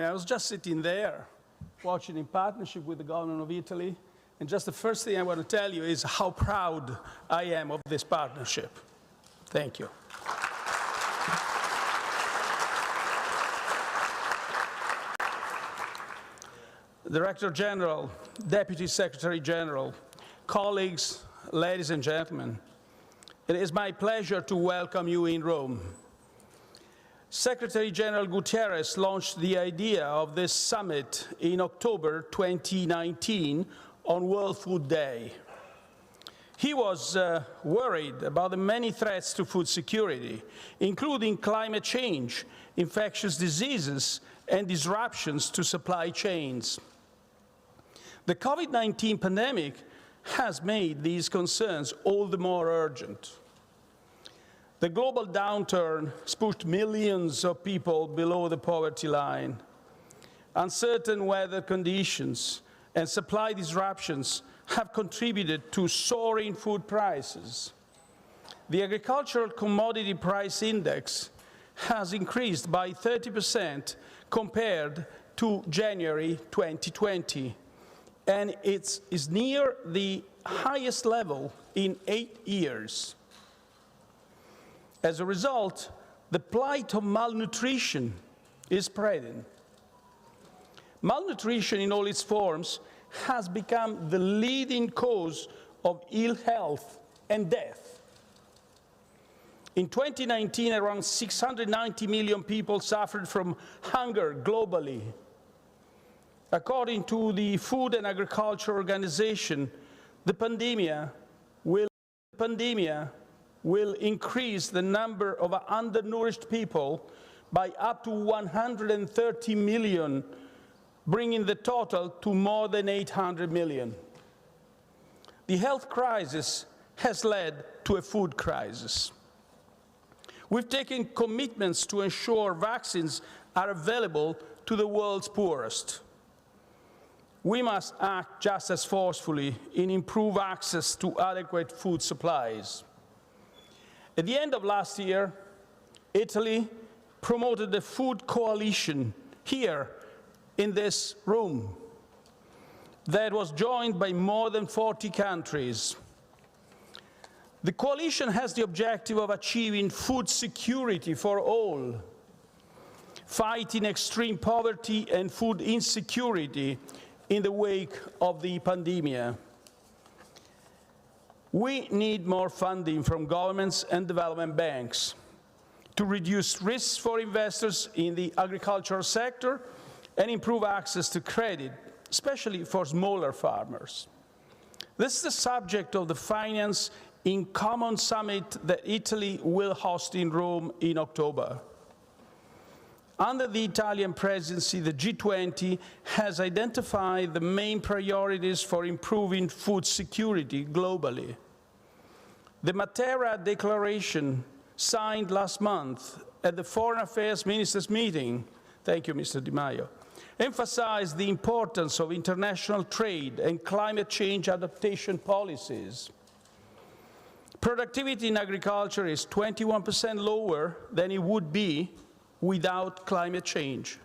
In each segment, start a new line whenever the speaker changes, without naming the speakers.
I was just sitting there, watching in partnership with the government of Italy, and just the first thing I want to tell you is how proud I am of this partnership. Thank you. Director General, Deputy Secretary General, colleagues, ladies and gentlemen, it is my pleasure to welcome you in Rome. Secretary General Guterres launched the idea of this summit in October 2019 on World Food Day. He was worried about the many threats to food security, including climate change, infectious diseases, and disruptions to supply chains. The COVID-19 pandemic has made these concerns all the more urgent. The global downturn has pushed millions of people below the poverty line. Uncertain weather conditions and supply disruptions have contributed to soaring food prices. The agricultural commodity price index has increased by 30% compared to January 2020, and it is near the highest level in 8 years. As a result, the plight of malnutrition is spreading. Malnutrition in all its forms has become the leading cause of ill health and death. In 2019, around 690 million people suffered from hunger globally. According to the Food and Agriculture Organization, the pandemic will increase the number of undernourished people by up to 130 million, bringing the total to more than 800 million. The health crisis has led to a food crisis. We've taken commitments to ensure vaccines are available to the world's poorest. We must act just as forcefully in improving access to adequate food supplies. At the end of last year, Italy promoted the Food Coalition here in this room that was joined by more than 40 countries. The coalition has the objective of achieving food security for all, fighting extreme poverty and food insecurity in the wake of the pandemic. We need more funding from governments and development banks to reduce risks for investors in the agricultural sector and improve access to credit, especially for smaller farmers. This is the subject of the Finance in Common Summit that Italy will host in Rome in October. Under the Italian presidency, the G20 has identified the main priorities for improving food security globally. The Matera Declaration, signed last month at the Foreign Affairs Ministers meeting, thank you, Mr. Di Maio, emphasized the importance of international trade and climate change adaptation policies. Productivity in agriculture is 21% lower than it would be without climate change.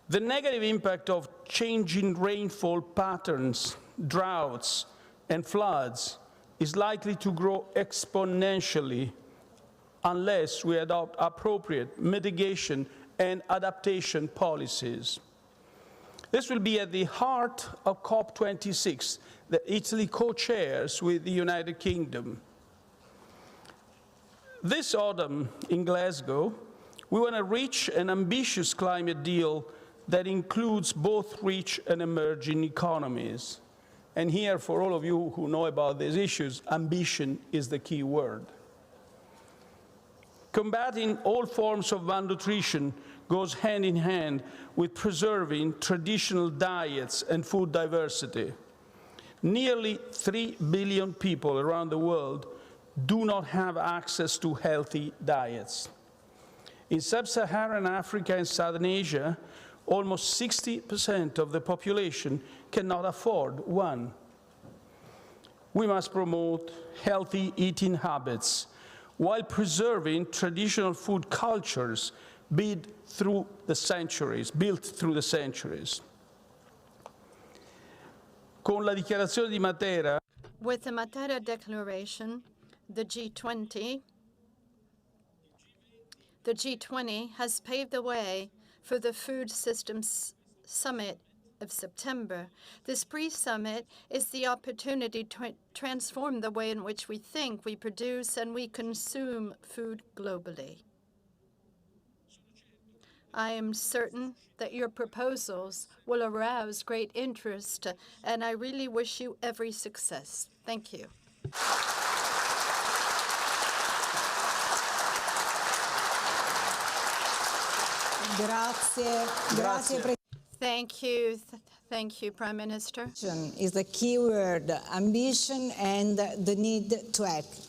The negative impact of changing rainfall patterns, droughts, and floods is likely to grow exponentially unless we adopt appropriate mitigation and adaptation policies. This will be at the heart of COP26 that Italy co-chairs with the United Kingdom. This autumn in Glasgow, we want to reach an ambitious climate deal that includes both rich and emerging economies. And here, for all of you who know about these issues, ambition is the key word. Combating all forms of malnutrition goes hand in hand with preserving traditional diets and food diversity. Nearly 3 billion people around the world do not have access to healthy diets. In sub-Saharan Africa and Southern Asia, almost 60% of the population cannot afford one. We must promote healthy eating habits while preserving traditional food cultures built through the centuries. Con la dichiarazione di Matera,
with the Matera Declaration, the G20 has paved the way for the Food Systems Summit of September. This pre-summit is the opportunity to transform the way in which we think, we produce, and we consume food globally. I am certain that your proposals will arouse great interest, and I really wish you every success. Thank you.
Grazie.
Thank you, Prime Minister.
Is the key word, ambition and the need to act.